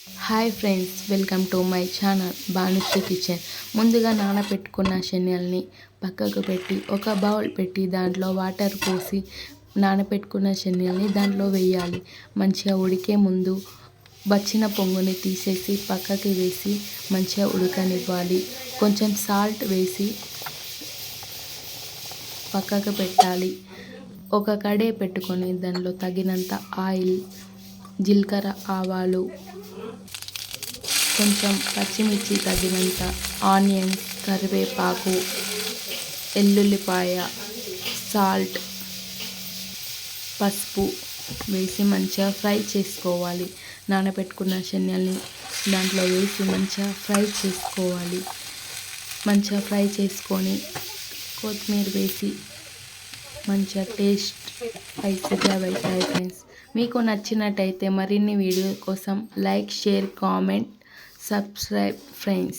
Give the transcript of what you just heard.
Hi friends, welcome to my channel Bhanusri kitchen. ముందుగా నానబెట్టుకున్న శనగల్ని పక్కకు పెట్టి ఒక బౌల్ పెట్టి దాంట్లో వాటర్ పోసి నానబెట్టుకున్న శనగల్ని దాంట్లో వేయాలి. మంచిగా ఉడికే ముందు వచ్చిన పొంగుని తీసేసి పక్కకి వేసి మంచిగా ఉడకనివ్వాలి. కొంచెం సాల్ట్ వేసి పక్కకు పెట్టాలి. ఒక కడాయి పెట్టుకొని దానిలో తగినంత ఆయిల్, జీలకర్ర, ఆవాలు, కొంచెం పచ్చిమిర్చి, తగినంత ఆనియన్స్, కరివేపాకు, ఎల్లుల్లిపాయ, సాల్ట్, పసుపు వేసి మంచిగా ఫ్రై చేసుకోవాలి. నానబెట్టుకున్న శనగల్ని దాంట్లో వేసి మంచిగా ఫ్రై చేసుకోవాలి. మంచిగా ఫ్రై చేసుకొని కొత్తిమీర వేసి మంచిగా టేస్ట్ స్పైసీగా అవుతాయి ఫ్రెండ్స్. మీకు నచ్చినట్టయితే మరిన్ని వీడియో కోసం like, share, comment, subscribe friends.